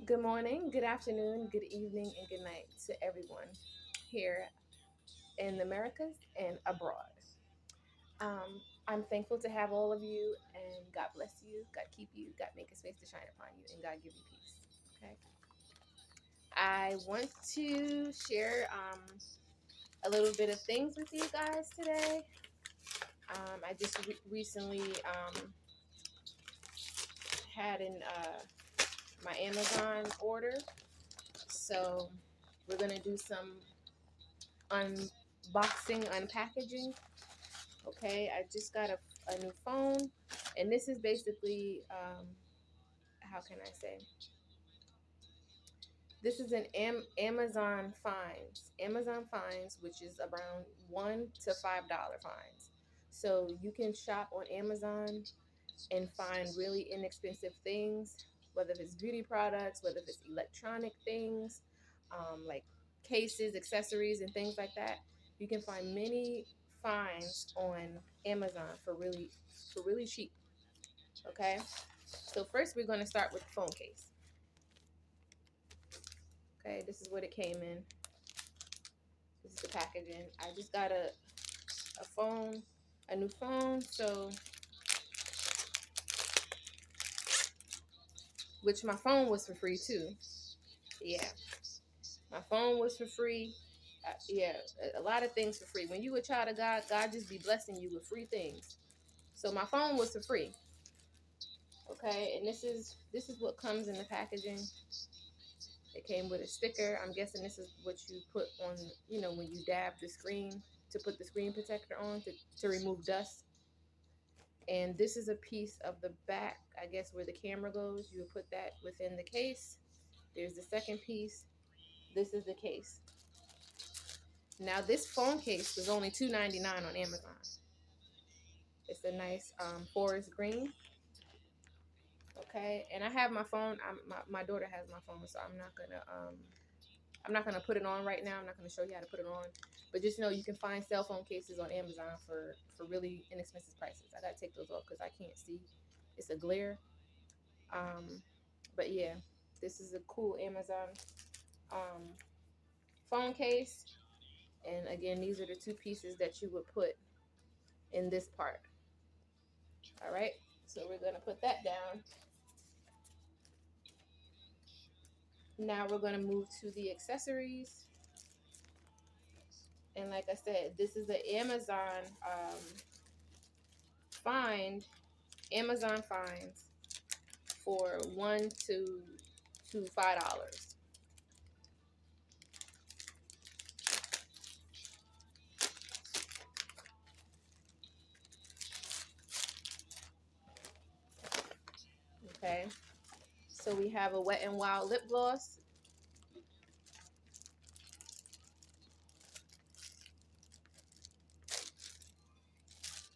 Good morning, good afternoon, good evening, and good night to everyone here in the Americas and abroad. I'm thankful to have all of you, and God bless you, God keep you, God make his face to shine upon you, and God give you peace. Okay. I want to share a little bit of things with you guys today. I just recently had my Amazon order, so we're gonna do some unboxing, unpackaging. Okay, I just got a new phone, and this is basically, how can I say? This is an Amazon Finds. Amazon Finds, which is around $1 to $5 fines. So you can shop on Amazon and find really inexpensive things, whether it's beauty products, whether it's electronic things, like cases, accessories, and things like that. You can find many finds on Amazon for really cheap. Okay, so first we're going to start with the phone case. Okay, this is what it came in. This is the packaging. I just got a phone, a new phone, so which my phone was for free too. Yeah, my phone was for free. Yeah, a lot of things for free. When you a child of God, God just be blessing you with free things. So my phone was for free. Okay, and this is what comes in the packaging. It came with a sticker. I'm guessing this is what you put on, when you dab the screen to put the screen protector on to remove dust. And this is a piece of the back, I guess, where the camera goes. You would put that within the case. There's the second piece. This is the case. Now, this phone case was only $2.99 on Amazon. It's a nice forest green. Okay, and I have my phone. My daughter has my phone, so I'm not gonna put it on right now. I'm not gonna show you how to put it on, but just know you can find cell phone cases on Amazon for really inexpensive prices. I gotta take those off because I can't see. It's a glare. Um, but yeah, this is a cool Amazon um, phone case. And again, these are the two pieces that you would put in this part. All right, so we're gonna put that down. Now we're gonna move to the accessories. And like I said, this is the find Amazon finds for $1 to $5. Okay, so we have a Wet and Wild lip gloss.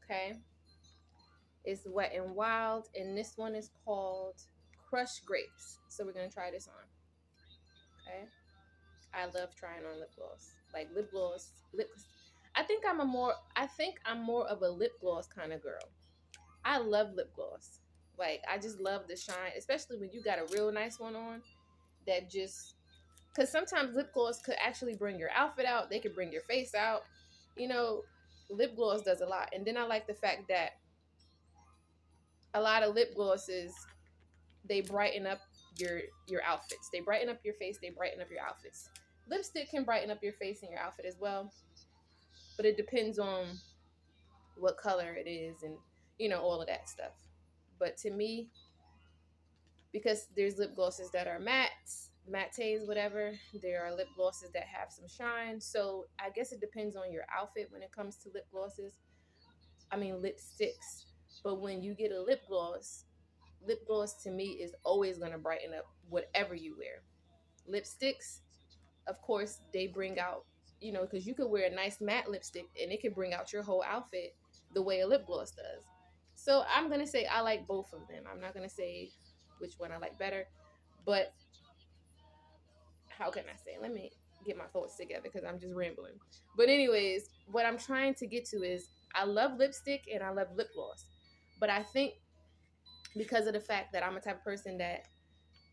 Okay, it's Wet and Wild, and this one is called Crushed Grapes. So we're gonna try this on. Okay, I love trying on lip gloss, like lip gloss, lip. I think I'm more of a lip gloss kind of girl. I love lip gloss. Like I just love the shine, especially when you got a real nice one on that just because sometimes lip gloss could actually bring your outfit out. They could bring your face out. You know, lip gloss does a lot. And then I like the fact that a lot of lip glosses, they brighten up your outfits. They brighten up your face. They brighten up your outfits. Lipstick can brighten up your face and your outfit as well, but it depends on what color it is and all of that stuff. But to me, because there's lip glosses that are mattes, whatever. There are lip glosses that have some shine. So I guess it depends on your outfit when it comes to lip glosses. I mean lipsticks. But when you get a lip gloss to me is always gonna brighten up whatever you wear. Lipsticks, of course, they bring out, because you could wear a nice matte lipstick and it can bring out your whole outfit the way a lip gloss does. So I'm gonna say I like both of them. I'm not gonna say which one I like better, but how can I say? Let me get my thoughts together because I'm just rambling. But anyways, what I'm trying to get to is I love lipstick and I love lip gloss, but I think because of the fact that I'm a type of person that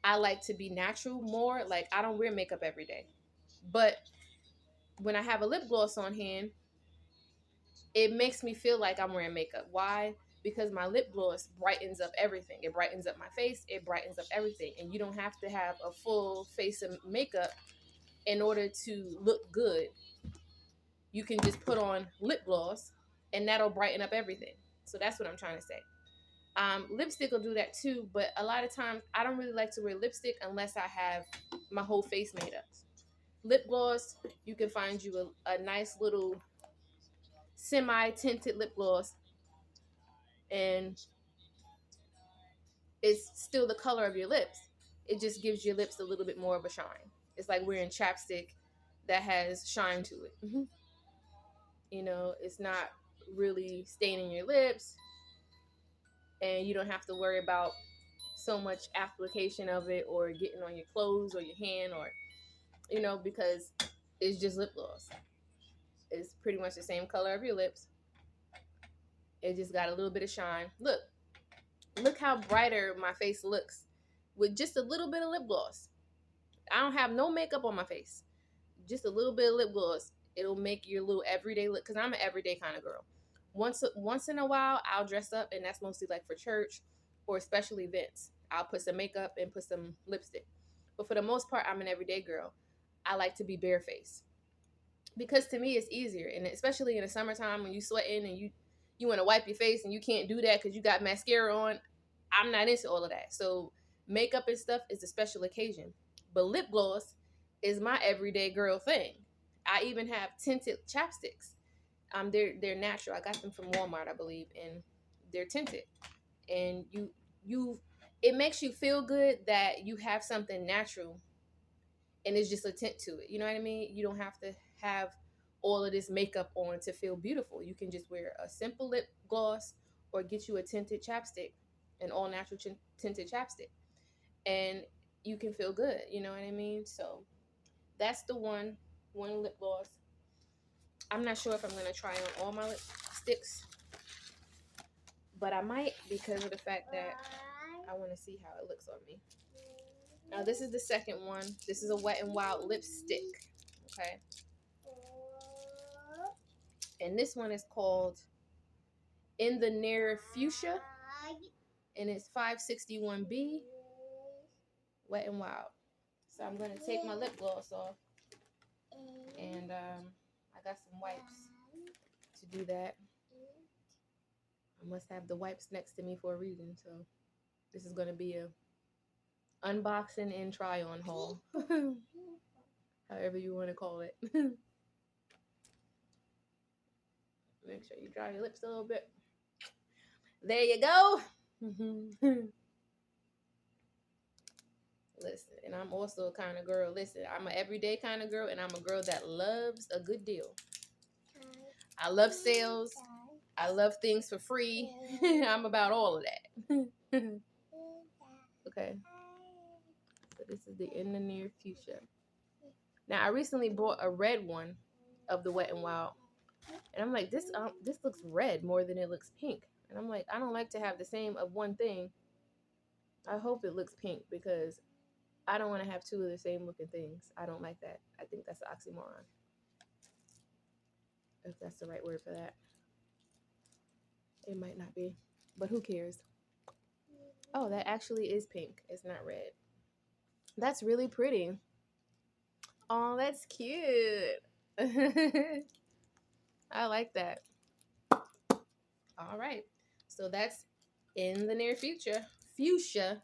I like to be natural more. Like, I don't wear makeup every day. But when I have a lip gloss on hand, it makes me feel like I'm wearing makeup. Why? Because my lip gloss brightens up everything. It brightens up my face. It brightens up everything. And you don't have to have a full face of makeup in order to look good. You can just put on lip gloss and that'll brighten up everything. So that's what I'm trying to say. Lipstick will do that too, but a lot of times I don't really like to wear lipstick unless I have my whole face made up. Lip gloss, you can find you a nice little semi-tinted lip gloss, and it's still the color of your lips. It just gives your lips a little bit more of a shine. It's like wearing chapstick that has shine to it. You know, it's not really staining your lips, and you don't have to worry about so much application of it or getting on your clothes or your hand, or, you know, because it's just lip gloss. It's pretty much the same color of your lips. It just got a little bit of shine. Look how brighter my face looks with just a little bit of lip gloss. I don't have no makeup on my face. Just a little bit of lip gloss. It'll make your little everyday look, because I'm an everyday kind of girl. Once in a while, I'll dress up, and that's mostly like for church or special events. I'll put some makeup and put some lipstick. But for the most part, I'm an everyday girl. I like to be barefaced because to me it's easier, and especially in the summertime when you sweating and you want to wipe your face and you can't do that because you got mascara on. I'm not into all of that. So makeup and stuff is a special occasion, but lip gloss is my everyday girl thing. I even have tinted chapsticks. They're natural. I got them from Walmart, I believe, and they're tinted. And you it makes you feel good that you have something natural, and it's just a tint to it. You know what I mean? You don't have to have all of this makeup on to feel beautiful. You can just wear a simple lip gloss or get you a tinted chapstick, an all natural tinted chapstick, and you can feel good. You know what I mean? So that's the one lip gloss. I'm not sure if I'm going to try on all my lipsticks, but I might, because of the fact that I want to see how it looks on me. Now, this is the second one. This is a Wet n Wild lipstick. Okay. And this one is called In the Near Fuchsia. And it's 561B. Wet n Wild. So I'm going to take my lip gloss off. And I got some wipes to do that. I must have the wipes next to me for a reason. So this is going to be a unboxing and try on haul. However you want to call it. Make sure you dry your lips a little bit. There you go. Listen, and I'm also a kind of girl. Listen, I'm an everyday kind of girl, and I'm a girl that loves a good deal. I love sales. I love things for free. I'm about all of that. Okay. So this is the In the Near Fuchsia. Now, I recently bought a red one of the Wet n Wild. And I'm like, this looks red more than it looks pink. And I'm like, I don't like to have the same of one thing. I hope it looks pink, because I don't want to have two of the same looking things. I don't like that. I think that's an oxymoron, if that's the right word for that. It might not be, but who cares? Oh, that actually is pink. It's not red. That's really pretty. Oh, that's cute. I like that. All right. So that's In the Near Future. Fuchsia.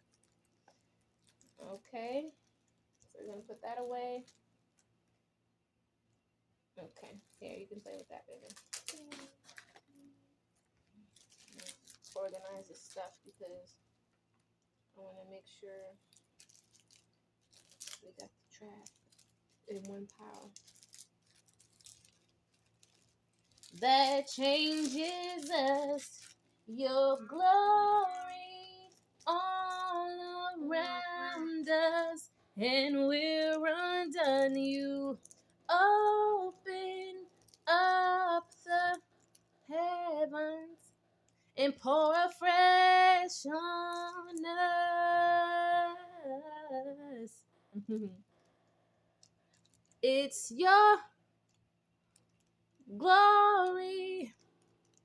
Okay. So we're going to put that away. Okay. Here, you can play with that, baby. Organize this stuff, because I want to make sure we got the trash in one pile. That changes us, your glory all around us, and we're undone. You open up the heavens and pour afresh on us. It's your glory.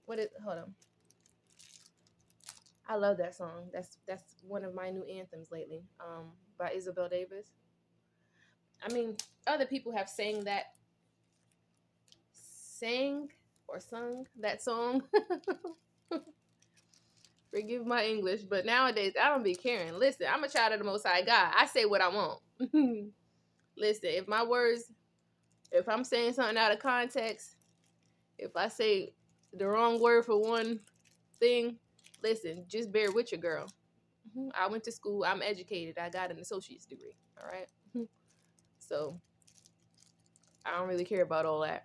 What is? Hold on. I love that song. That's one of my new anthems lately. By Isabel Davis. I mean, other people have sang or sung that song. Forgive my English, but nowadays I don't be caring. Listen, I'm a child of the Most High God. I say what I want. Listen, if I'm saying something out of context, if I say the wrong word for one thing, listen, just bear with your girl. I went to school. I'm educated. I got an associate's degree. All right. So I don't really care about all that.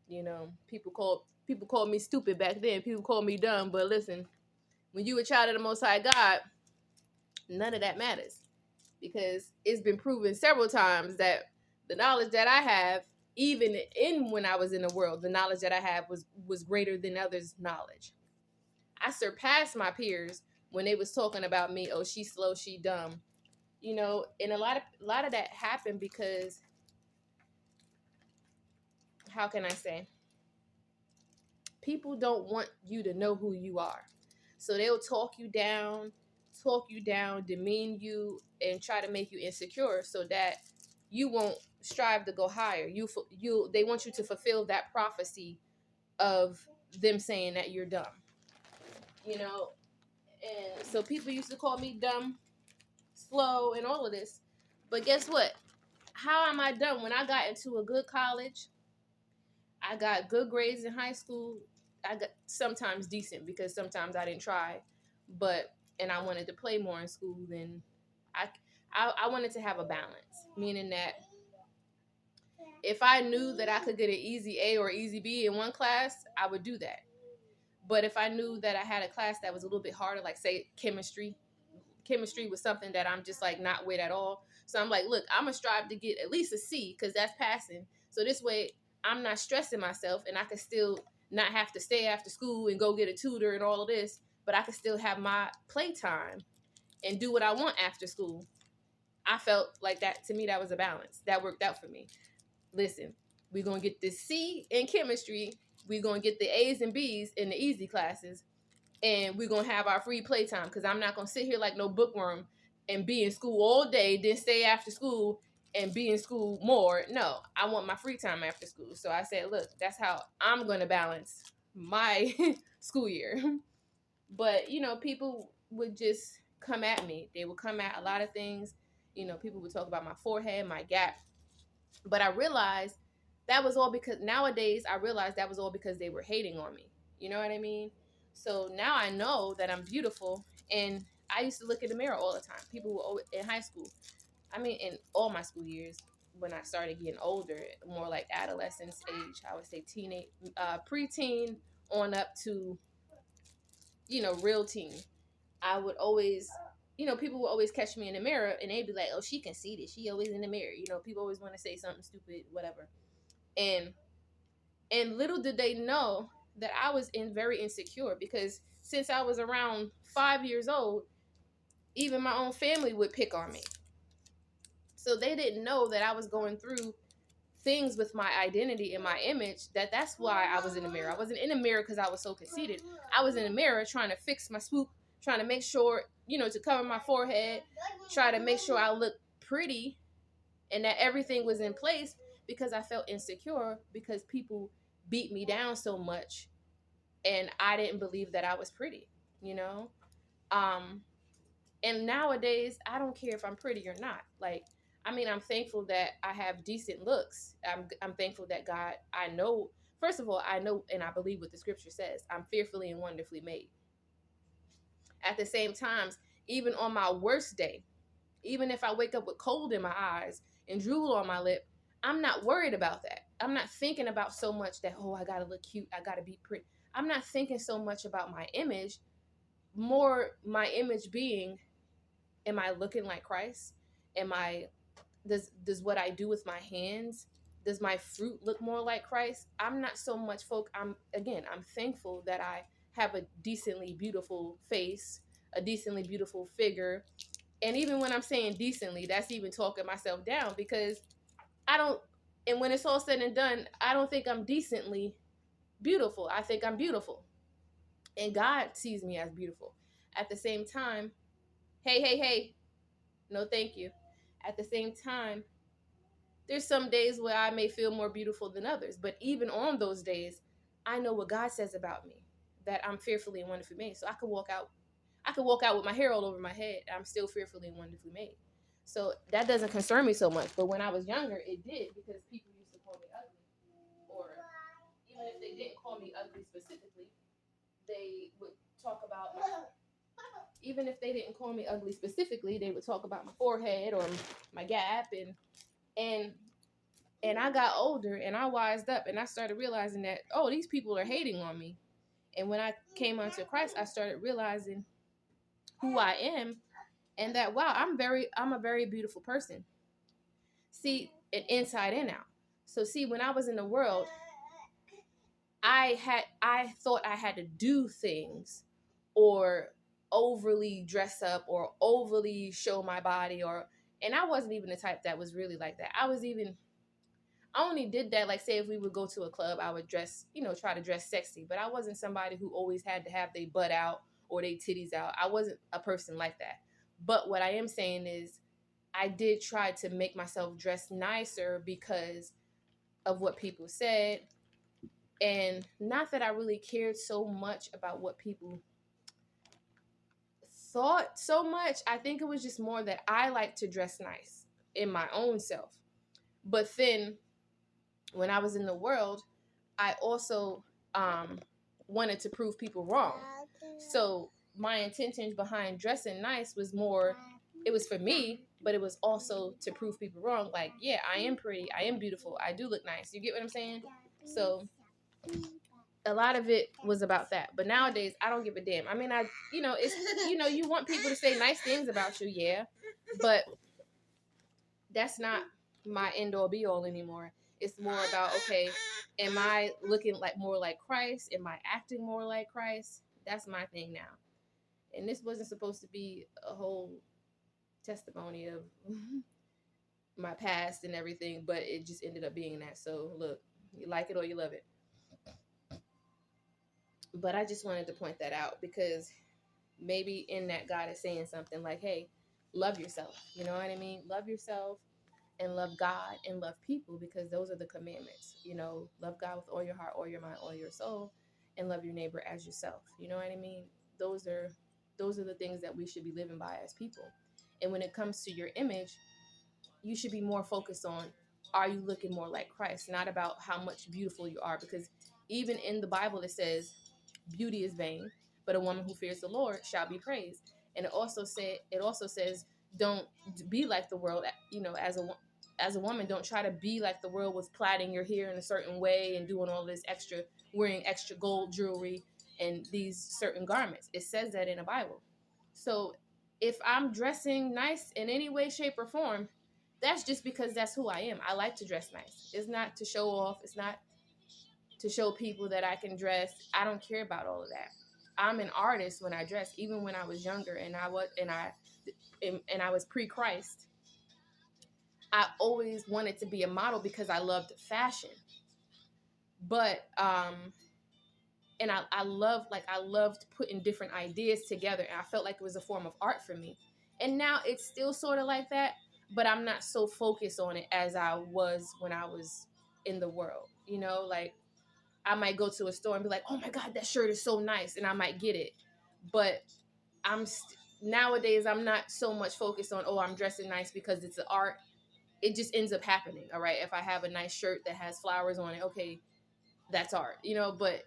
You know, people called me stupid back then. People called me dumb. But listen, when you a child of the Most High God, none of that matters, because it's been proven several times that the knowledge that I have, even in when I was in the world, the knowledge that I have was greater than others' knowledge. I surpassed my peers when they was talking about me. Oh, she slow, she dumb. You know, and a lot of that happened because, how can I say, people don't want you to know who you are, so they'll talk you down, demean you, and try to make you insecure so that you won't strive to go higher. They want you to fulfill that prophecy of them saying that you're dumb. You know, and so people used to call me dumb, slow, and all of this. But guess what? How am I dumb? When I got into a good college, I got good grades in high school. I got sometimes decent because sometimes I didn't try, and I wanted to play more in school. Then I wanted to have a balance, meaning that if I knew that I could get an easy A or easy B in one class, I would do that. But if I knew that I had a class that was a little bit harder, like say chemistry was something that I'm just like not with at all. So I'm like, look, I'm gonna strive to get at least a C because that's passing. So this way I'm not stressing myself, and I can still not have to stay after school and go get a tutor and all of this, but I can still have my playtime and do what I want after school. I felt like that, to me, that was a balance. That worked out for me. Listen, we're going to get this C in chemistry. We're going to get the A's and B's in the easy classes. And we're going to have our free playtime, because I'm not going to sit here like no bookworm and be in school all day, then stay after school and be in school more. No, I want my free time after school. So I said, look, that's how I'm going to balance my school year. But, you know, people would just come at me. They would come at a lot of things. You know, people would talk about my forehead, my gap. But I realized that was all because nowadays I realized that was all because they were hating on me. You know what I mean? So now I know that I'm beautiful. And I used to look in the mirror all the time. People were always, in high school, I mean, in all my school years, when I started getting older, more like adolescence age, I would say teenage, preteen on up to, you know, real teen. I would always, you know, people would always catch me in the mirror and they'd be like, oh, she conceited. She always in the mirror. You know, people always want to say something stupid, whatever. And little did they know that I was very insecure, because since I was around 5 years old, even my own family would pick on me. So they didn't know that I was going through things with my identity and my image, that's why I was in the mirror. I wasn't in the mirror because I was so conceited. I was in the mirror trying to fix my swoop, trying to make sure, you know, to cover my forehead, try to make sure I looked pretty and that everything was in place, because I felt insecure because people beat me down so much and I didn't believe that I was pretty, you know? And nowadays, I don't care if I'm pretty or not. Like, I mean, I'm thankful that I have decent looks. I'm thankful that God, I know, first of all, I know and I believe what the scripture says. I'm fearfully and wonderfully made. At the same time, even on my worst day, even if I wake up with cold in my eyes and drool on my lip, I'm not worried about that. I'm not thinking about so much that, oh, I gotta look cute, I gotta be pretty. I'm not thinking so much about my image, more my image being, am I looking like Christ? Am I does what I do with my hands, does my fruit look more like Christ? I'm not so much I'm thankful that I have a decently beautiful face, a decently beautiful figure, And even when I'm saying decently, that's even talking myself down, because I don't, and when it's all said and done, I don't think I'm decently beautiful. I think I'm beautiful. And God sees me as beautiful. At the same time, hey, no thank you. At the same time, there's some days where I may feel more beautiful than others, but even on those days, I know what God says about me, that I'm fearfully and wonderfully made. So I could walk out with my hair all over my head, and I'm still fearfully and wonderfully made. So that doesn't concern me so much. But when I was younger, it did, because people used to call me ugly, or even if they didn't call me ugly specifically, they would talk about my, even if they didn't call me ugly specifically, they would talk about my forehead or my gap, and and I got older and I wised up and I started realizing that, oh, these people are hating on me. And when I came onto Christ, I started realizing who I am, and that, wow, I'm a very beautiful person. See, and inside and out. So see, when I was in the world, I thought I had to do things, or overly dress up, or overly show my body, or, and I wasn't even the type that was really like that. I only did that, like, say if we would go to a club, I would dress, try to dress sexy, but I wasn't somebody who always had to have their butt out or their titties out. I wasn't a person like that. But what I am saying is, I did try to make myself dress nicer because of what people said. And not that I really cared so much about what people thought so much. I think it was just more that I like to dress nice in my own self. But then when I was in the world, I also wanted to prove people wrong. So my intentions behind dressing nice was more, it was for me, but it was also to prove people wrong. Like, yeah, I am pretty, I am beautiful, I do look nice. You get what I'm saying? So a lot of it was about that. But nowadays, I don't give a damn. I mean, it's, you want people to say nice things about you, yeah, but that's not my end all be all anymore. It's more about, okay, am I looking like more like Christ? Am I acting more like Christ? That's my thing now. And this wasn't supposed to be a whole testimony of my past and everything, but it just ended up being that. So look, you like it or you love it. But I just wanted to point that out, because maybe in that God is saying something like, hey, love yourself. You know what I mean? Love yourself, and love God, and love people, because those are the commandments. Love God with all your heart, all your mind, all your soul, and love your neighbor as yourself. You know what I mean? Those are the things that we should be living by as people. And when it comes to your image, you should be more focused on, are you looking more like Christ? Not about how much beautiful you are, because even in the Bible it says beauty is vain, but a woman who fears the Lord shall be praised. And it also says, don't be like the world. As a woman, don't try to be like the world with plaiting your hair in a certain way and doing all this extra, wearing extra gold jewelry and these certain garments. It says that in the Bible. So if I'm dressing nice in any way, shape, or form, that's just because that's who I am. I like to dress nice. It's not to show off. It's not to show people that I can dress. I don't care about all of that. I'm an artist when I dress. Even when I was younger and I was pre-Christ, I always wanted to be a model because I loved fashion. But and I loved putting different ideas together, and I felt like it was a form of art for me. And now it's still sort of like that, but I'm not so focused on it as I was when I was in the world. Like, I might go to a store and be like, oh my God, that shirt is so nice, and I might get it. But nowadays, I'm not so much focused on, oh, I'm dressing nice because it's an art. It just ends up happening, all right? If I have a nice shirt that has flowers on it, okay, that's art, but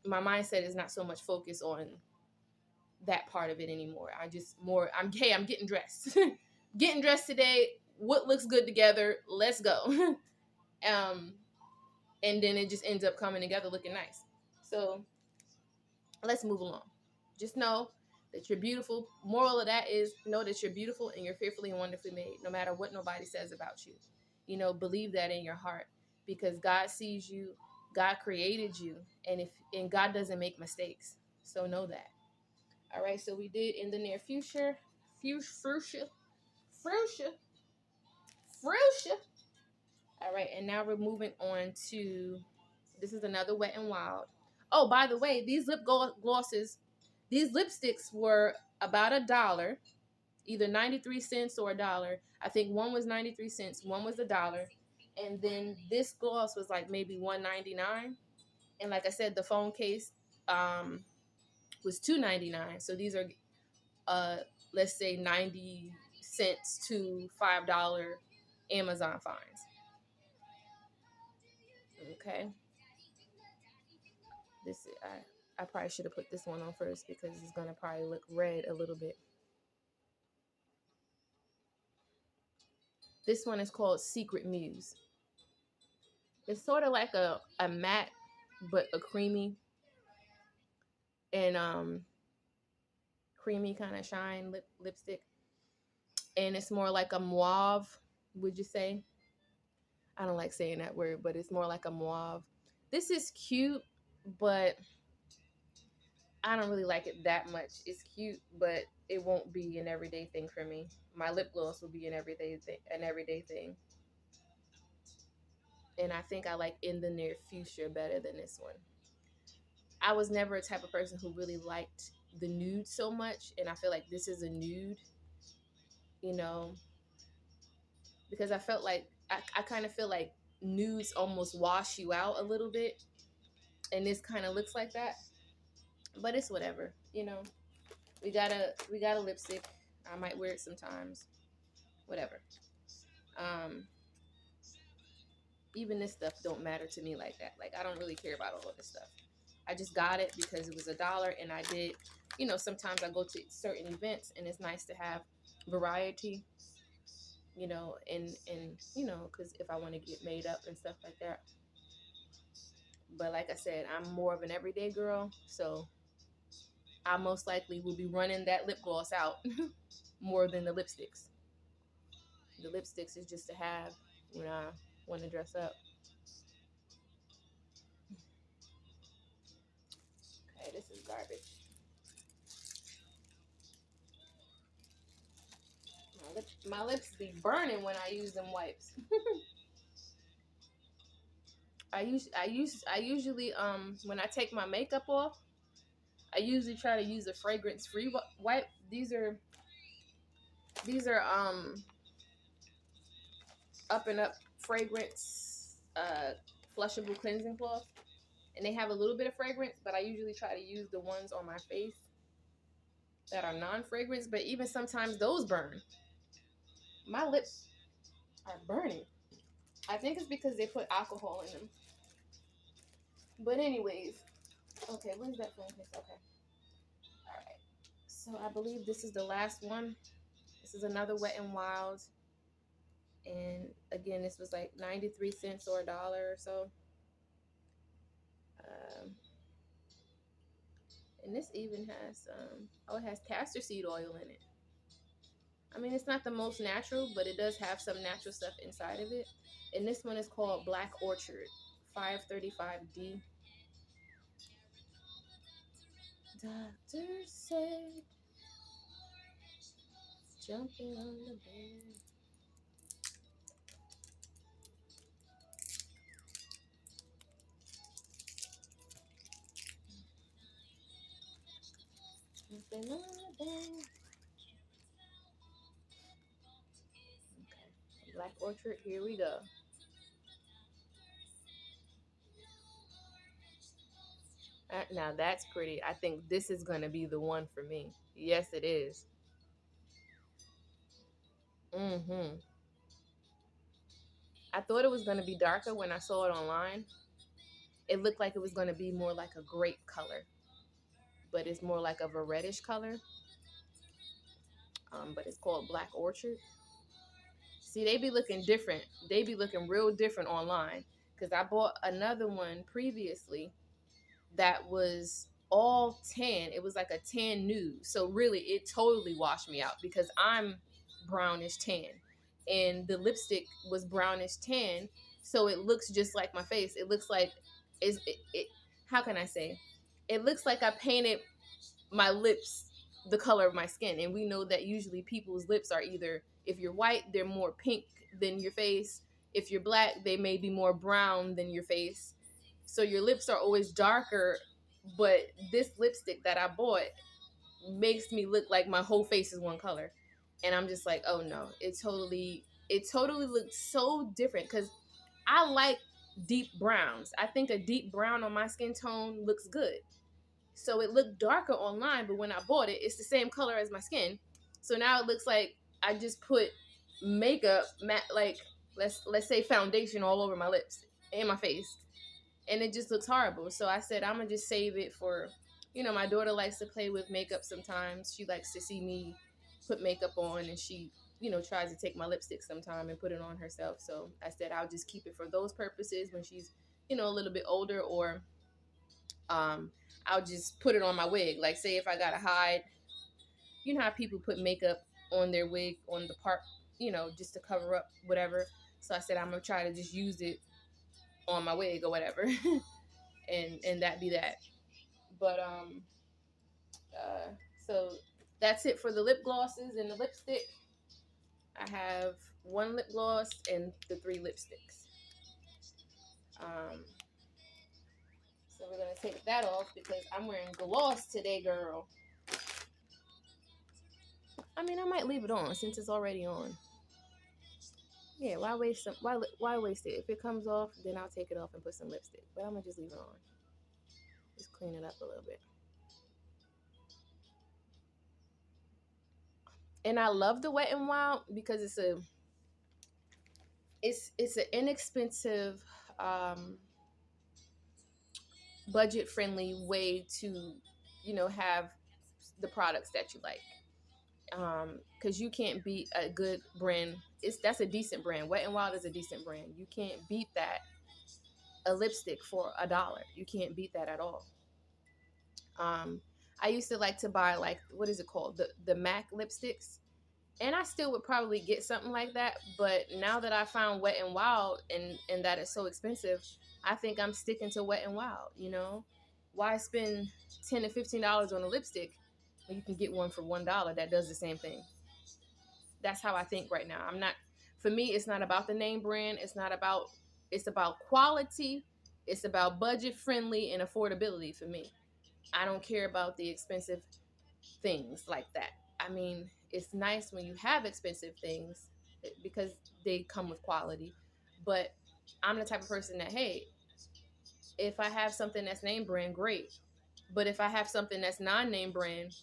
my mindset is not so much focused on that part of it anymore. I'm getting dressed. Getting dressed today, what looks good together, let's go. And then it just ends up coming together looking nice. So let's move along. Just know that you're beautiful. Moral of that is, know that you're beautiful and you're fearfully and wonderfully made, no matter what nobody says about you. Believe that in your heart, because God sees you, God created you, and God doesn't make mistakes. So know that. All right, so we did in the near future, Fuchsia. Fuchsia. Fuchsia. All right, and now we're moving on to, this is another Wet n Wild. Oh, by the way, these lip glosses, these lipsticks were about $1, either 93 cents or $1. I think one was 93 cents, one was $1. And then this gloss was like maybe $1.99. And like I said, the phone case was $2.99. So these are let's say 90 cents to $5 Amazon finds. Okay. This I probably should have put this one on first because it's gonna probably look red a little bit. This one is called Secret Muse. It's sort of like a matte but a creamy and creamy kind of shine lipstick. And it's more like a mauve, would you say? I don't like saying that word, but it's more like a mauve. This is cute, but I don't really like it that much. It's cute, but it won't be an everyday thing for me. My lip gloss will be an everyday thing. And I think I like In the Near Future better than this one. I was never a type of person who really liked the nude so much, and I feel like this is a nude, you know, because I felt like I kind of feel like nudes almost wash you out a little bit, and this kind of looks like that. But it's whatever, you know. We got a lipstick. I might wear it sometimes. Whatever. Even this stuff don't matter to me like that. Like, I don't really care about all of this stuff. I just got it because it was $1, and I did, you know, sometimes I go to certain events and it's nice to have variety, you know, and you know, because if I want to get made up and stuff like that. But like I said, I'm more of an everyday girl, so I most likely will be running that lip gloss out more than the lipsticks. The lipsticks is just to have when I want to dress up. Okay, this is garbage. My lips be burning when I use them wipes. I usually when I take my makeup off, I usually try to use a fragrance free wipe. These are Up and Up fragrance flushable cleansing cloth, and they have a little bit of fragrance, but I usually try to use the ones on my face that are non-fragrance, but even sometimes those burn. My lips are burning. I think it's because they put alcohol in them. But anyways, okay, when's that phone case? Okay. All right. So I believe this is the last one. This is another Wet n Wild. And again, this was like 93 cents or $1 or so. And this even has, it has castor seed oil in it. I mean, it's not the most natural, but it does have some natural stuff inside of it. And this one is called Black Orchid 535D. Doctor said, jumping on the bed. Jumping on the bed. Okay. Black Orchid, here we go. Now that's pretty. I think this is going to be the one for me. Yes, it is. Mm-hmm. I thought it was going to be darker when I saw it online. It looked like it was going to be more like a grape color, but it's more like of a reddish color. But it's called Black Orchid. See, they be looking different. They be looking real different online. Because I bought another one previously that was all tan. It was like a tan nude. So really, it totally washed me out because I'm brownish tan. And the lipstick was brownish tan. So it looks just like my face. It looks like, how can I say? It looks like I painted my lips the color of my skin. And we know that usually people's lips are either, if you're white, they're more pink than your face. If you're black, they may be more brown than your face. So your lips are always darker. But this lipstick that I bought makes me look like my whole face is one color. And I'm just like, oh no, it totally looks so different, because I like deep browns. I think a deep brown on my skin tone looks good. So it looked darker online, but when I bought it, it's the same color as my skin. So now it looks like I just put makeup, like let's say foundation all over my lips and my face, and it just looks horrible. So I said I'm gonna just save it for, my daughter likes to play with makeup sometimes. She likes to see me put makeup on, and she, tries to take my lipstick sometime and put it on herself. So I said I'll just keep it for those purposes when she's, a little bit older, or I'll just put it on my wig. Like, say if I gotta hide, you know how people put makeup on their wig on the part, just to cover up whatever. So I said I'm gonna try to just use it on my wig or whatever, and that be that. But so that's it for the lip glosses and the lipstick. I have one lip gloss and the 3 lipsticks. So we're gonna take that off because I'm wearing gloss today, girl. I mean, I might leave it on since it's already on. Yeah, why waste some? Why waste it? If it comes off, then I'll take it off and put some lipstick. But I'm gonna just leave it on. Just clean it up a little bit. And I love the Wet n Wild because it's an inexpensive, budget friendly way to, have the products that you like. Because you can't beat a good brand. That's a decent brand. Wet n Wild is a decent brand. You can't beat that. A lipstick for $1. You can't beat that at all. I used to like to buy, like, what is it called? The MAC lipsticks. And I still would probably get something like that. But now that I found Wet n Wild and that it's so expensive, I think I'm sticking to Wet n Wild, Why spend $10 to $15 on a lipstick when you can get one for $1 that does the same thing? That's how I think right now. For me, it's not about the name brand. It's about quality. It's about budget friendly and affordability for me. I don't care about the expensive things like that. I mean, it's nice when you have expensive things because they come with quality. But I'm the type of person that, hey, if I have something that's name brand, great. But if I have something that's non-name brand,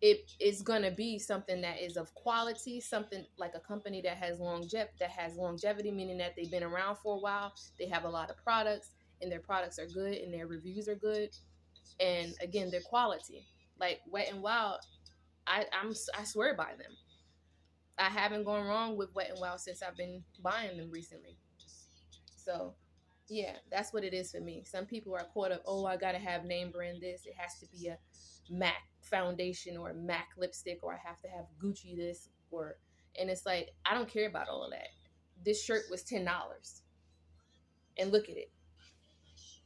it is gonna be something that is of quality, something like a company that has longevity, meaning that they've been around for a while. They have a lot of products, and their products are good, and their reviews are good, and again, their quality. Like Wet n Wild, I swear by them. I haven't gone wrong with Wet n Wild since I've been buying them recently. So yeah, that's what it is for me. Some people are caught up, oh, I gotta have name brand this. It has to be a MAC foundation or a MAC lipstick, or I have to have Gucci this, and it's like, I don't care about all of that. This shirt was $10. And look at it.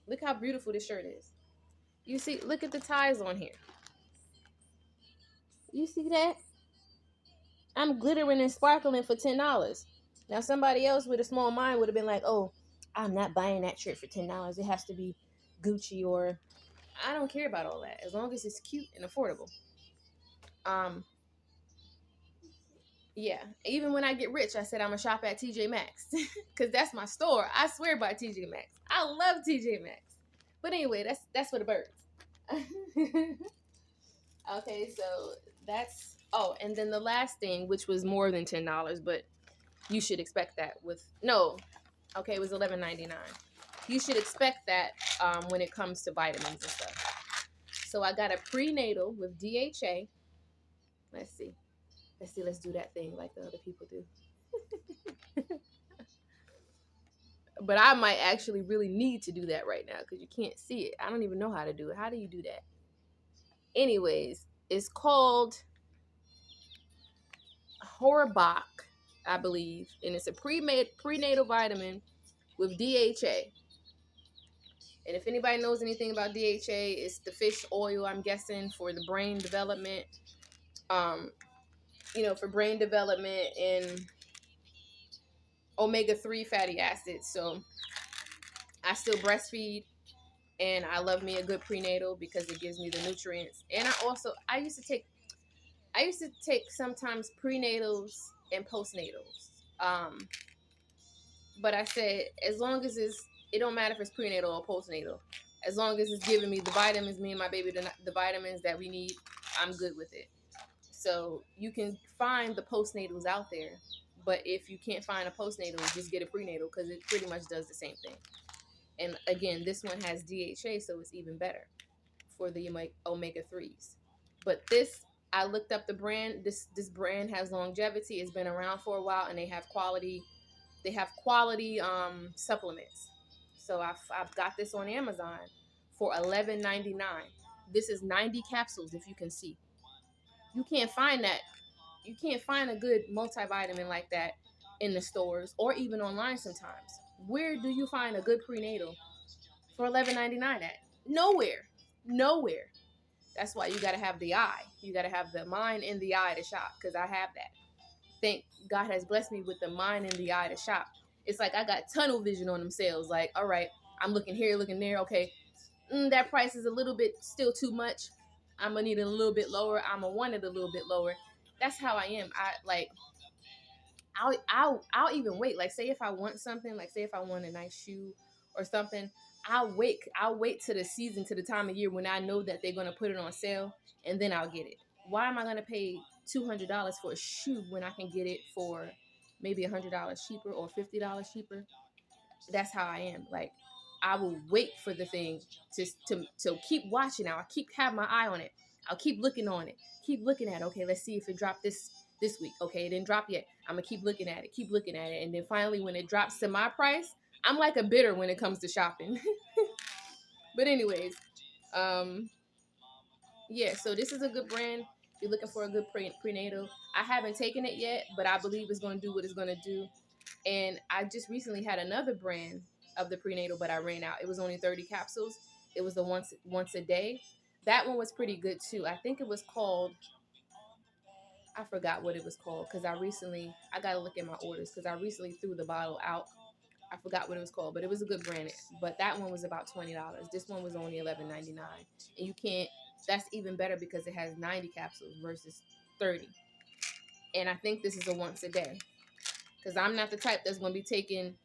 Look how beautiful this shirt is. You see, look at the ties on here. You see that? I'm glittering and sparkling for $10. Now somebody else with a small mind would have been like, oh, I'm not buying that shirt for $10. It has to be Gucci, or I don't care about all that as long as it's cute and affordable. Yeah, even when I get rich, I said I'm gonna shop at TJ Maxx because that's my store. I swear by TJ Maxx. I love TJ Maxx. But anyway, that's for the birds. Okay, so that's, oh, and then the last thing, which was more than $10, but you should expect that it was $11.99. You should expect that when it comes to vitamins and stuff. So I got a prenatal with DHA. Let's do that thing like the other people do. But I might actually really need to do that right now because you can't see it. I don't even know how to do it. How do you do that? Anyways, it's called Horbach, I believe, and it's a prenatal vitamin with DHA. And if anybody knows anything about DHA, it's the fish oil, I'm guessing, for the brain development. Um, for brain development and omega-3 fatty acids. So I still breastfeed, and I love me a good prenatal because it gives me the nutrients. And I used to take sometimes prenatals and postnatals. But I said, as long as it don't matter if it's prenatal or postnatal. As long as it's giving me the vitamins, me and my baby, the vitamins that we need, I'm good with it. So you can find the postnatals out there, but if you can't find a postnatal, just get a prenatal because it pretty much does the same thing. And again, this one has DHA, so it's even better for the omega-3s. But I looked up the brand. This brand has longevity. It's been around for a while, and they have quality. They have quality supplements. So I've got this on Amazon for $11.99. This is 90 capsules, if you can see. You can't find that. You can't find a good multivitamin like that in the stores or even online sometimes. Where do you find a good prenatal for $11.99 at? Nowhere. Nowhere. That's why you got to have the eye. You got to have the mind and the eye to shop, because I have that. Thank God has blessed me with the mind and the eye to shop. It's like I got tunnel vision on them sales. Like, all right, I'm looking here, looking there. Okay, that price is a little bit still too much. I'm gonna need it a little bit lower. I'm gonna want it a little bit lower. That's how I am. I'll even wait. Like, say if I want something, like say if I want a nice shoe or something, I'll wait to the season, to the time of year when I know that they're gonna put it on sale, and then I'll get it. Why am I gonna pay $200 for a shoe when I can get it for maybe $100 cheaper or $50 cheaper? That's how I am. Like, I will wait for the thing to keep watching. Now I keep have my eye on it. I'll keep looking on it. Keep looking at it. Okay, let's see if it dropped this week. Okay, it didn't drop yet. I'm gonna keep looking at it, and then finally when it drops to my price, I'm like a bidder when it comes to shopping. But anyways, um, yeah. So this is a good brand. If you're looking for a good prenatal, I haven't taken it yet, but I believe it's gonna do what it's gonna do. And I just recently had another brand of the prenatal, but I ran out. It was only 30 capsules. It was the once a day. That one was pretty good too. I think it was called, I forgot what it was called, because I gotta look at my orders because I recently threw the bottle out. I forgot what it was called, but it was a good brand. But that one was about $20. This one was only $11.99, and you can't. That's even better because it has 90 capsules versus 30. And I think this is a once a day, because I'm not the type that's gonna be taking.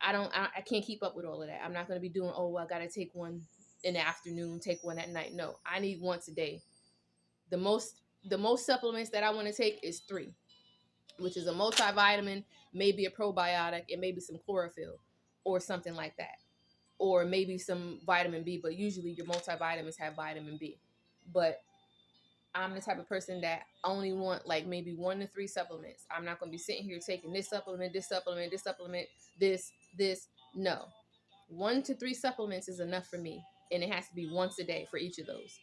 I can't keep up with all of that. I'm not going to be doing, oh, I got to take one in the afternoon, take one at night. No, I need once a day. The most supplements that I want to take is 3, which is a multivitamin, maybe a probiotic, and maybe some chlorophyll or something like that. Or maybe some vitamin B, but usually your multivitamins have vitamin B. But I'm the type of person that only want like maybe 1 to 3 supplements. I'm not going to be sitting here taking this supplement, this supplement, this supplement, this. No. 1 to 3 supplements is enough for me. And it has to be once a day for each of those.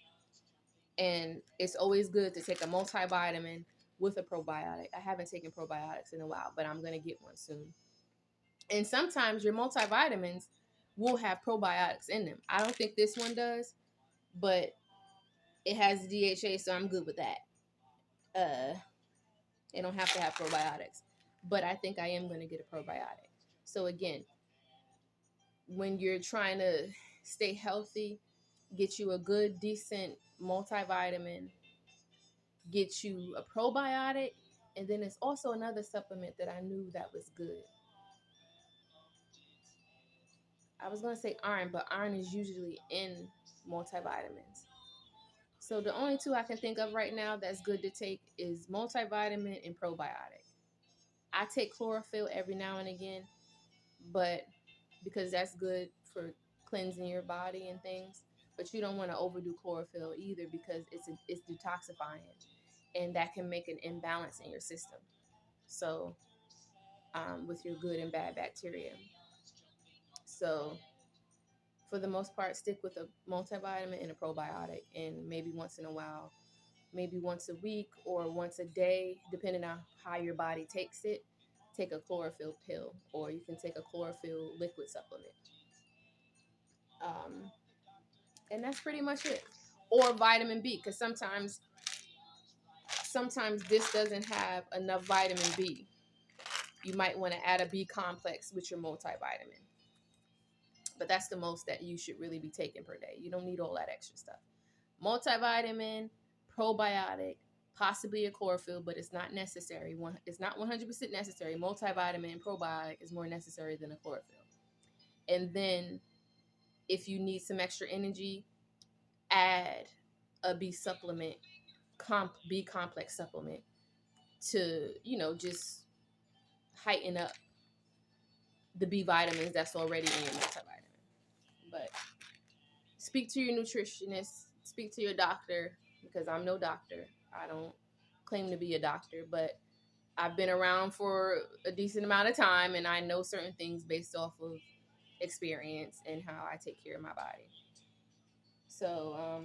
And it's always good to take a multivitamin with a probiotic. I haven't taken probiotics in a while, but I'm going to get one soon. And sometimes your multivitamins will have probiotics in them. I don't think this one does, but it has DHA, so I'm good with that. They don't have to have probiotics, but I think I am going to get a probiotic. So again, when you're trying to stay healthy, get you a good, decent multivitamin, get you a probiotic, and then it's also another supplement that I knew that was good. I was going to say iron, but iron is usually in multivitamins. So the only 2 I can think of right now that's good to take is multivitamin and probiotic. I take chlorophyll every now and again, but because that's good for cleansing your body and things. But you don't want to overdo chlorophyll either, because it's detoxifying, and that can make an imbalance in your system. So with your good and bad bacteria. So for the most part, stick with a multivitamin and a probiotic, and maybe once in a while, maybe once a week or once a day, depending on how your body takes it, take a chlorophyll pill, or you can take a chlorophyll liquid supplement. Um, and that's pretty much it. Or vitamin B, because sometimes this doesn't have enough vitamin B. You might want to add a B complex with your multivitamin. But that's the most that you should really be taking per day. You don't need all that extra stuff. Multivitamin, probiotic, possibly a chlorophyll, but it's not necessary. It's not 100% necessary. Multivitamin and probiotic is more necessary than a chlorophyll. And then if you need some extra energy, add a B supplement, B complex supplement to, just heighten up the B vitamins that's already in your multivitamin. But speak to your nutritionist, speak to your doctor, because I'm no doctor. I don't claim to be a doctor, but I've been around for a decent amount of time and I know certain things based off of experience and how I take care of my body. So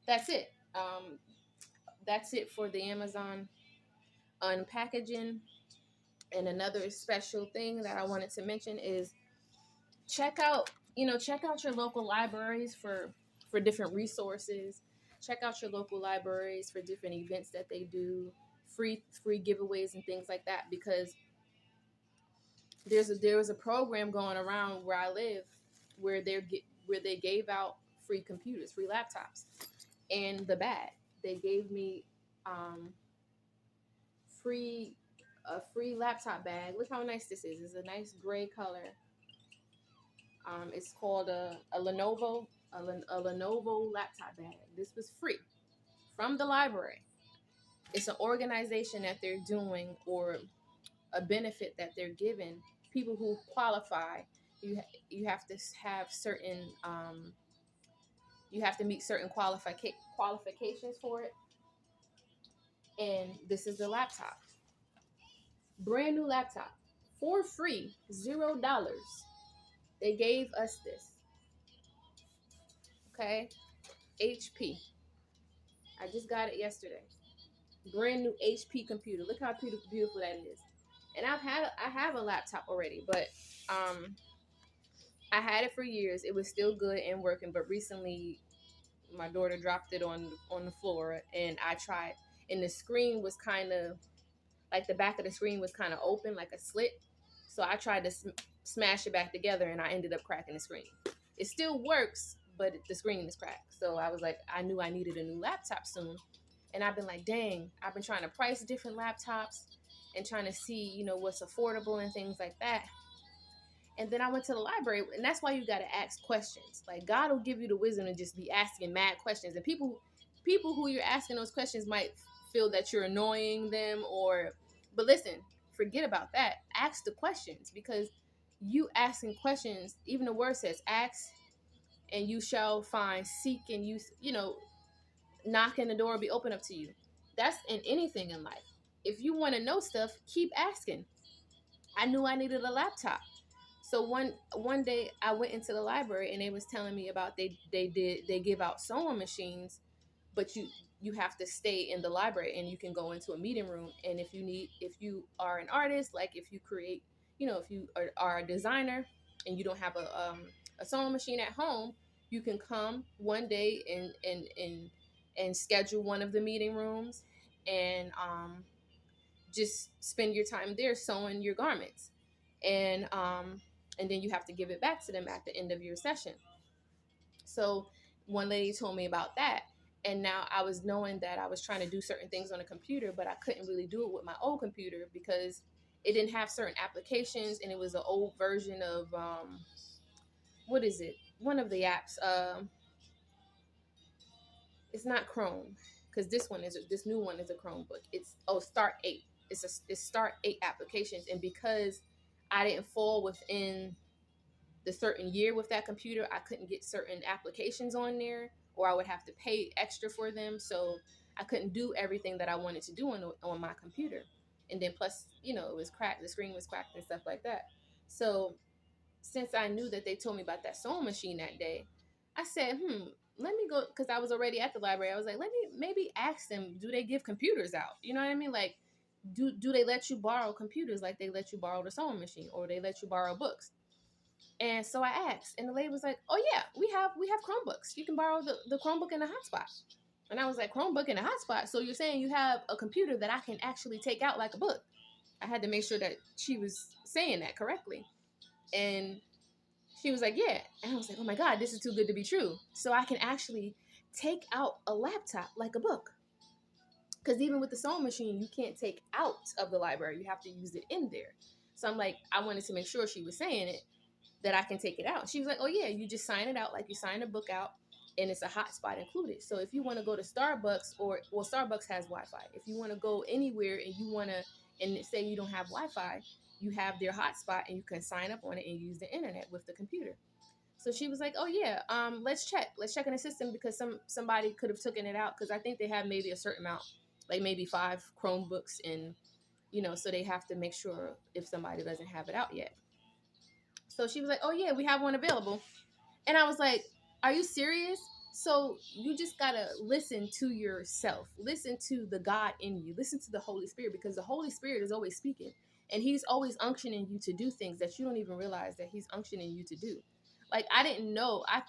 that's it. That's it for the Amazon unpackaging. And another special thing that I wanted to mention is check out your local libraries for different resources. Check out your local libraries for different events that they do, free giveaways and things like that, because there was a program going around where I live where they gave out free computers, free laptops. And the bag, they gave me um free a free laptop bag. Look how nice this is. It's a nice gray color. It's called a Lenovo a Lenovo laptop bag. This was free from the library. It's an organization that they're doing, or a benefit that they're giving people who qualify. You have to have certain you have to meet certain qualifications for it. And this is the laptop, brand new laptop, for free, $0. They gave us this. Okay, HP. I just got it yesterday. Brand new HP computer. Look how beautiful that is. And I have a laptop already, but I had it for years. It was still good and working, but recently my daughter dropped it on the floor, and I tried, and the screen was kind of like, the back of the screen was kind of open, like a slit. So I tried to smash it back together, and I ended up cracking the screen. It still works, but the screen is cracked. So I was like, I knew I needed a new laptop soon. And I've been like, dang, I've been trying to price different laptops and trying to see, what's affordable and things like that. And then I went to the library, and that's why you got to ask questions. Like, God will give you the wisdom to just be asking mad questions. And people who you're asking those questions might feel that you're annoying them, but listen, forget about that. Ask the questions, because you asking questions, even the word says, ask and you shall find, seek and knock, and the door will be open up to you. That's in anything in life. If you want to know stuff, keep asking. I knew I needed a laptop. So one day I went into the library, and they was telling me about they give out sewing machines, but you have to stay in the library, and you can go into a meeting room. And if you are an artist, like if you create, if you are a designer and you don't have a sewing machine at home, you can come one day and schedule one of the meeting rooms, and just spend your time there sewing your garments. And then you have to give it back to them at the end of your session. So one lady told me about that. And now I was knowing that I was trying to do certain things on a computer, but I couldn't really do it with my old computer because it didn't have certain applications, and it was an old version of what is it? One of the apps. It's not Chrome, because this new one is a Chromebook. It's Start 8. It's Start 8 applications, and because I didn't fall within the certain year with that computer, I couldn't get certain applications on there, or I would have to pay extra for them. So I couldn't do everything that I wanted to do on my computer. And then plus, it was cracked. The screen was cracked and stuff like that. So since I knew that they told me about that sewing machine that day, I said, let me go, because I was already at the library. I was like, let me maybe ask them, do they give computers out? You know what I mean? Like, do they let you borrow computers like they let you borrow the sewing machine, or they let you borrow books? And so I asked, and the lady was like, "Oh yeah, we have Chromebooks. You can borrow the Chromebook in the hotspot." And I was like, "Chromebook in a hotspot? So you're saying you have a computer that I can actually take out like a book?" I had to make sure that she was saying that correctly. And she was like, "Yeah." And I was like, "Oh my God, this is too good to be true." So I can actually take out a laptop like a book. Because even with the sewing machine, you can't take out of the library. You have to use it in there. So I'm like, I wanted to make sure she was saying it, that I can take it out. She was like, "Oh yeah, you just sign it out like you sign a book out, and it's a hotspot included. So if you want to go to Starbucks, or well, Starbucks has Wi-Fi. If you want to go anywhere and you want to, and say you don't have Wi-Fi, you have their hotspot and you can sign up on it and use the internet with the computer." So she was like, "Oh yeah, let's check in the system because somebody could have taken it out because I think they have maybe a certain amount, like maybe 5 Chromebooks, and so they have to make sure if somebody doesn't have it out yet." So she was like, "Oh yeah, we have one available." And I was like, "Are you serious?" So you just gotta listen to yourself, listen to the God in you, listen to the Holy Spirit, because the Holy Spirit is always speaking, and He's always unctioning you to do things that you don't even realize that He's unctioning you to do. Like I didn't know. I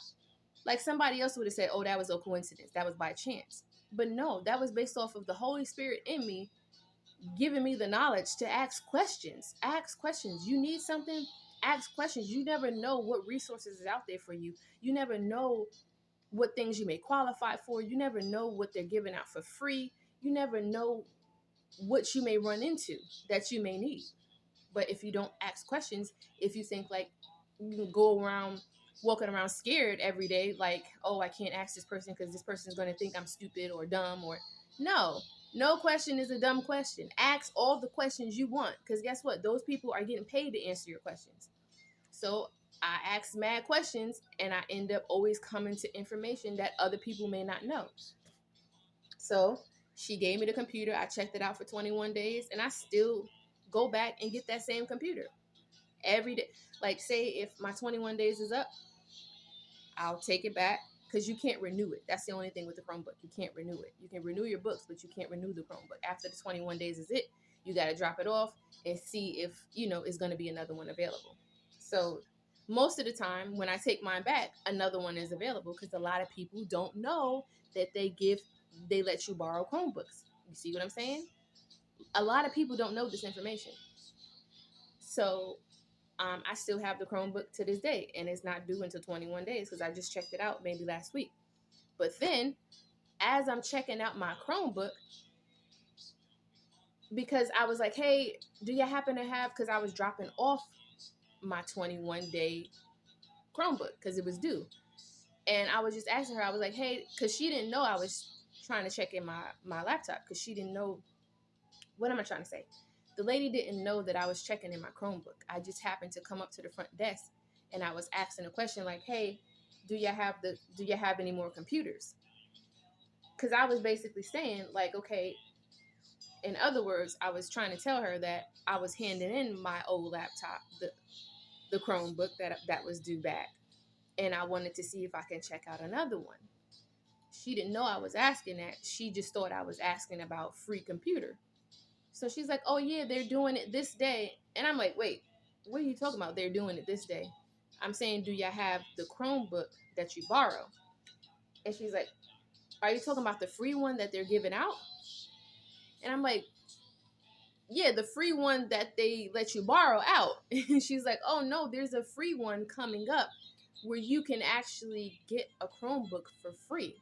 like somebody else would have said, "Oh, that was a coincidence. That was by chance." But no, that was based off of the Holy Spirit in me giving me the knowledge to ask questions. Ask questions. You need something? Ask questions. You never know what resources is out there for you. You never know what things you may qualify for. You never know what they're giving out for free. You never know what you may run into that you may need. But if you don't ask questions, if you think like you can go around walking around scared every day, like, "Oh, I can't ask this person because this person is going to think I'm stupid or dumb," or no, no question is a dumb question. Ask all the questions you want, because guess what? Those people are getting paid to answer your questions. So I ask mad questions and I end up always coming to information that other people may not know. So she gave me the computer. I checked it out for 21 days and I still go back and get that same computer every day. Like, say if my 21 days is up, I'll take it back because you can't renew it. That's the only thing with the Chromebook. You can't renew it. You can renew your books, but you can't renew the Chromebook. After the 21 days is it, you got to drop it off and see if, it's going to be another one available. So most of the time when I take mine back, another one is available because a lot of people don't know that they let you borrow Chromebooks. You see what I'm saying? A lot of people don't know this information. So I still have the Chromebook to this day, and it's not due until 21 days because I just checked it out maybe last week. But then, as I'm checking out my Chromebook, because I was like, "Hey, do you happen to have?" Because I was dropping off my 21-day Chromebook because it was due, and I was just asking her. I was like, "Hey," because she didn't know I was trying to check in my laptop because she didn't know. What am I trying to say? The lady didn't know that I was checking in my Chromebook. I just happened to come up to the front desk and I was asking a question like, "Hey, do you have any more computers?" Because I was basically saying like, okay, in other words, I was trying to tell her that I was handing in my old laptop, the Chromebook that was due back, and I wanted to see if I can check out another one. She didn't know I was asking that. She just thought I was asking about free computer. So she's like, "Oh yeah, they're doing it this day." And I'm like, "Wait, what are you talking about? They're doing it this day?" I'm saying, "Do y'all have the Chromebook that you borrow?" And she's like, "Are you talking about the free one that they're giving out?" And I'm like, "Yeah, the free one that they let you borrow out." And she's like, "Oh no, there's a free one coming up where you can actually get a Chromebook for free."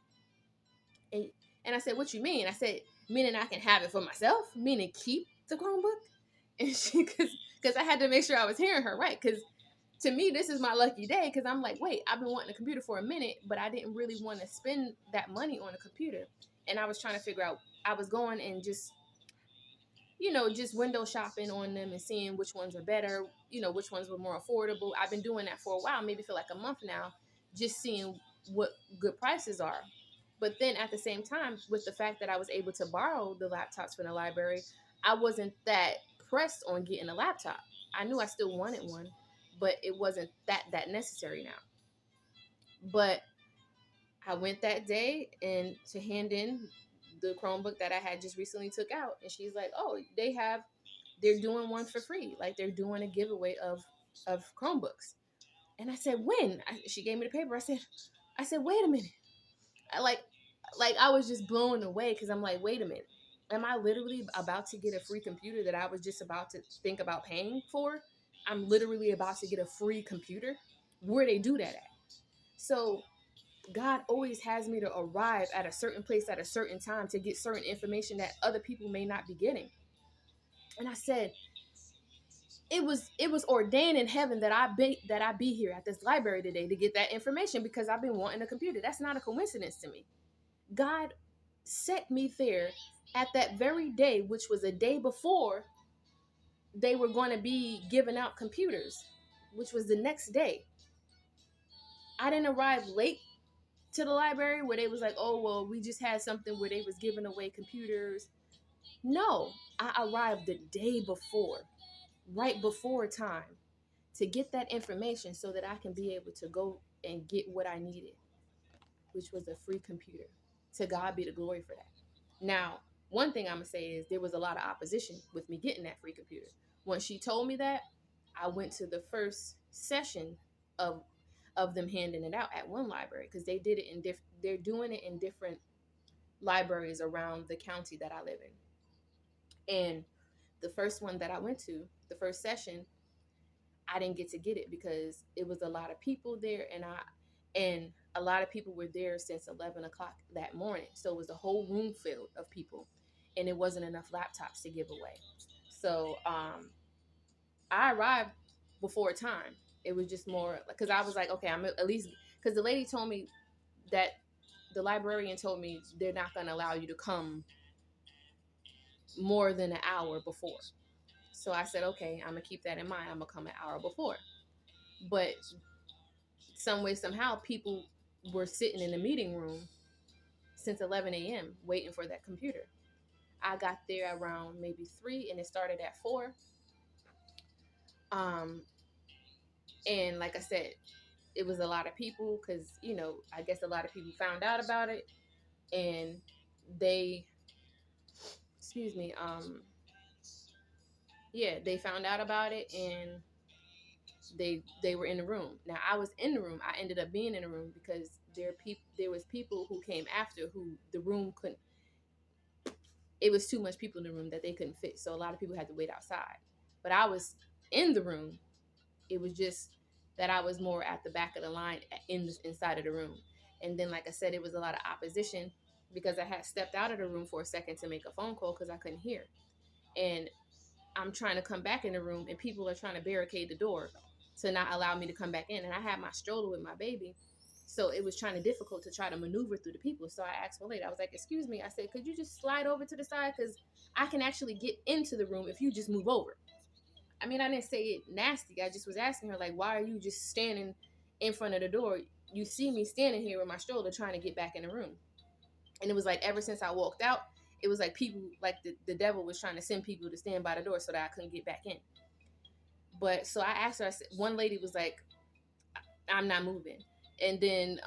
And I said, "What you mean?" I said, "Meaning I can have it for myself? Meaning keep the Chromebook?" And she, because I had to make sure I was hearing her right. Because to me, this is my lucky day. Because I'm like, wait, I've been wanting a computer for a minute, but I didn't really want to spend that money on a computer. And I was trying to figure out, I was going and just, just window shopping on them and seeing which ones are better, which ones were more affordable. I've been doing that for a while, maybe for like a month now, just seeing what good prices are. But then at the same time, with the fact that I was able to borrow the laptops from the library, I wasn't that pressed on getting a laptop. I knew I still wanted one, but it wasn't that necessary now. But I went that day and to hand in the Chromebook that I had just recently took out, and she's like, "Oh, they're doing one for free. Like they're doing a giveaway of Chromebooks." And I said, when? She gave me the paper. I said, wait a minute. I, like I was just blown away because I'm like, wait a minute. Am I literally about to get a free computer that I was just about to think about paying for? I'm literally about to get a free computer. Where they do that at? So God always has me to arrive at a certain place at a certain time to get certain information that other people may not be getting. And I said, it was ordained in heaven that I be here at this library today to get that information because I've been wanting a computer. That's not a coincidence to me. God set me there at that very day, which was a day before they were going to be giving out computers, which was the next day. I didn't arrive late to the library where they was like, oh, well, we just had something where they was giving away computers. No, I arrived the day before, right before time, to get that information so that I can be able to go and get what I needed, which was a free computer. To God be the glory for that. Now, one thing I'm going to say is there was a lot of opposition with me getting that free computer. When she told me that, I went to the first session of them handing it out at one library because they did it in they're doing it in different libraries around the county that I live in. And the first one that I went to, the first session, I didn't get to get it because it was a lot of people there, and a lot of people were there since 11 o'clock that morning. So it was a whole room filled of people, and it wasn't enough laptops to give away. So I arrived before time. It was just more because I was like, okay, I'm at least, because the lady told me that the librarian told me they're not going to allow you to come more than an hour before. So I said, okay, I'm going to keep that in mind. I'm going to come an hour before. But some way, somehow, people were sitting in the meeting room since 11 a.m. waiting for that computer. I got there around maybe 3 and it started at 4. And like I said, it was a lot of people because, I guess a lot of people found out about it and they, excuse me, they found out about it and they were in the room. Now I was in the room. I ended up being in the room because there was people who came after who the room couldn't, it was too much people in the room that they couldn't fit. So a lot of people had to wait outside. But I was in the room. It was just that I was more at the back of the line inside of the room. And then, like I said, it was a lot of opposition because I had stepped out of the room for a second to make a phone call because I couldn't hear. And I'm trying to come back in the room and people are trying to barricade the door to not allow me to come back in. And I had my stroller with my baby. So it was trying to difficult to try to maneuver through the people. So I asked my lady, I was like, excuse me. I said, could you just slide over to the side? Because I can actually get into the room if you just move over. I mean, I didn't say it nasty. I just was asking her, like, why are you just standing in front of the door? You see me standing here with my stroller trying to get back in the room. And it was like, ever since I walked out, it was like people, like the devil was trying to send people to stand by the door so that I couldn't get back in. But so I asked her, I said, one lady was like, I'm not moving. And then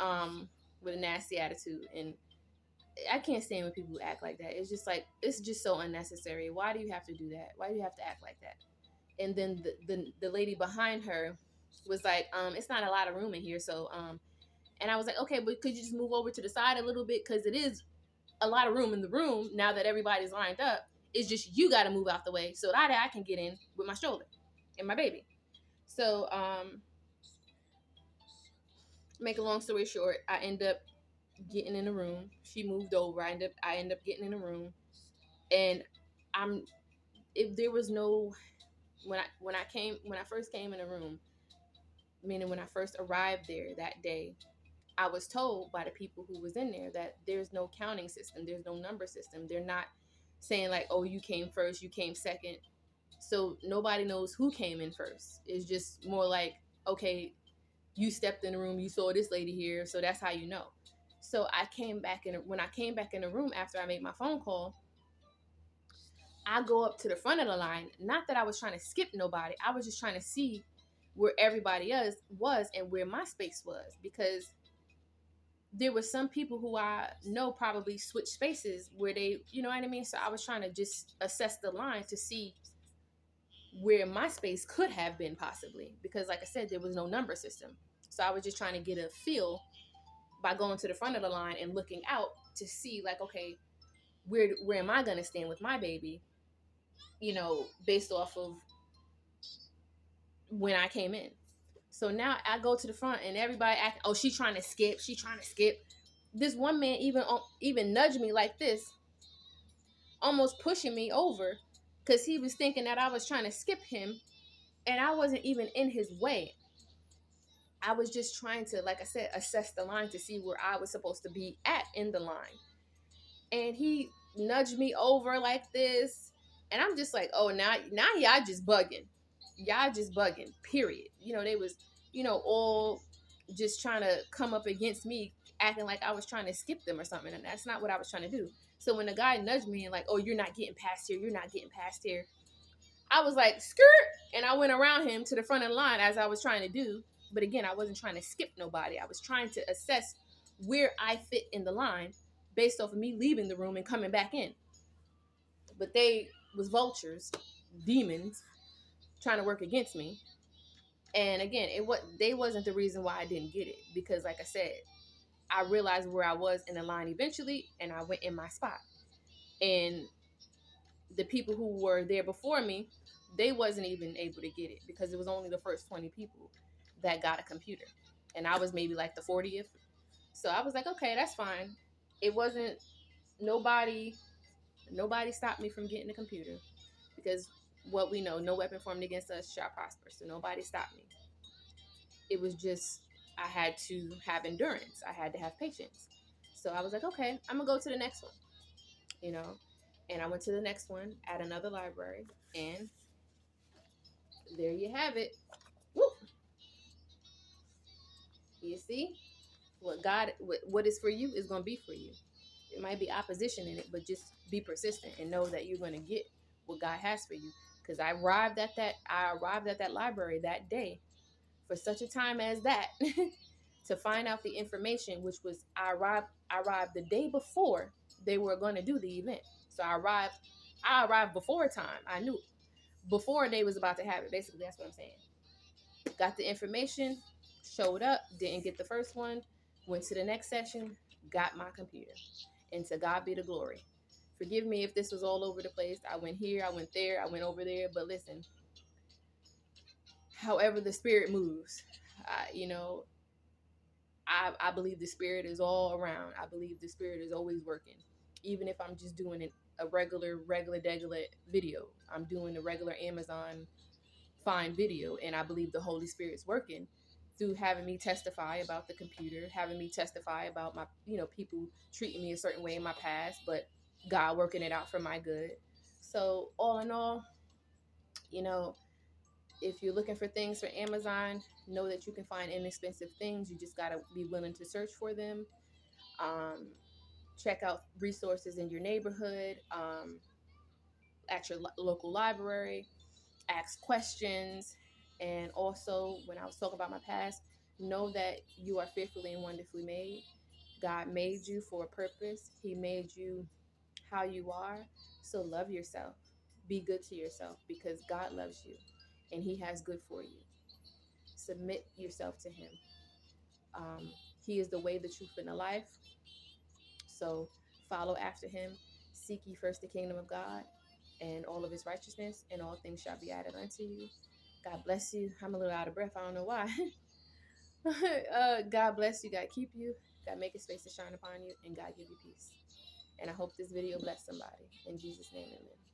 with a nasty attitude. And I can't stand when people act like that. It's just like, it's just so unnecessary. Why do you have to do that? Why do you have to act like that? And then the lady behind her was like, it's not a lot of room in here. So, and I was like, okay, but could you just move over to the side a little bit? Because it is a lot of room in the room now that everybody's lined up. It's just you got to move out the way so that I can get in with my stroller and my baby. So, make a long story short, I end up getting in the room. She moved over. I end up getting in the room, and if there was no, when I first came in the room, meaning when I first arrived there that day, I was told by the people who was in there that there's no counting system, there's no number system. They're not saying like, oh, you came first, you came second. So nobody knows who came in first. It's just more like, okay, you stepped in the room, you saw this lady here, so that's how you know. So when I came back in the room after I made my phone call, I go up to the front of the line. Not that I was trying to skip nobody. I was just trying to see where everybody else was and where my space was, because there were some people who I know probably switched spaces where they, you know what I mean? So I was trying to just assess the line to see where my space could have been possibly, because like I said, there was no number system. So I was just trying to get a feel by going to the front of the line and looking out to see like, okay, where am I gonna stand with my baby, based off of when I came in. So now I go to the front and everybody acting, oh, she trying to skip, this one man even nudged me like this, almost pushing me over, because he was thinking that I was trying to skip him, and I wasn't even in his way. I was just trying to, like I said, assess the line to see where I was supposed to be at in the line. And he nudged me over like this, and I'm just like, oh, now y'all just bugging. Y'all just bugging, period. They was, all just trying to come up against me, acting like I was trying to skip them or something, and that's not what I was trying to do. So when the guy nudged me and like, oh, you're not getting past here, I was like, skirt, and I went around him to the front of the line as I was trying to do. But again, I wasn't trying to skip nobody. I was trying to assess where I fit in the line based off of me leaving the room and coming back in. But they was vultures, demons, trying to work against me. And again, they wasn't the reason why I didn't get it, because like I said, I realized where I was in the line eventually, and I went in my spot. And the people who were there before me, they wasn't even able to get it, because it was only the first 20 people that got a computer, and I was maybe like the 40th. So I was like, okay, that's fine. It wasn't nobody stopped me from getting a computer, because what we know, no weapon formed against us shall prosper. So nobody stopped me. It was just, I had to have endurance. I had to have patience. So I was like, okay, I'm gonna go to the next one, you know. And I went to the next one at another library, and there you have it. Woo! You see, what is for you is gonna be for you. It might be opposition in it, but just be persistent and know that you're gonna get what God has for you. Because I arrived at that library that day for such a time as that to find out the information, which was I arrived the day before they were going to do the event. So I arrived before time. I knew before they was about to have it. Basically, that's what I'm saying. Got the information, showed up, didn't get the first one, went to the next session, got my computer. And to God be the glory. Forgive me if this was all over the place. I went here, I went there, I went over there. But listen, however the spirit moves, I believe the spirit is all around. I believe the spirit is always working. Even if I'm just doing a regular video, I'm doing a regular Amazon Fine video, and I believe the Holy Spirit's working through having me testify about the computer, having me testify about my, people treating me a certain way in my past, but God working it out for my good. So all in all, if you're looking for things for Amazon, know that you can find inexpensive things. You just got to be willing to search for them. Check out resources in your neighborhood, at your local library, ask questions. And also, when I was talking about my past, know that you are fearfully and wonderfully made. God made you for a purpose. He made you how you are. So love yourself. Be good to yourself, because God loves you and He has good for you. Submit yourself to Him. He is the way, the truth, and the life. So follow after Him. Seek ye first the kingdom of God and all of His righteousness, and all things shall be added unto you. God bless you. I'm a little out of breath. I don't know why. God bless you. God keep you. God make His face to shine upon you, and God give you peace. And I hope this video blessed somebody. In Jesus' name, amen.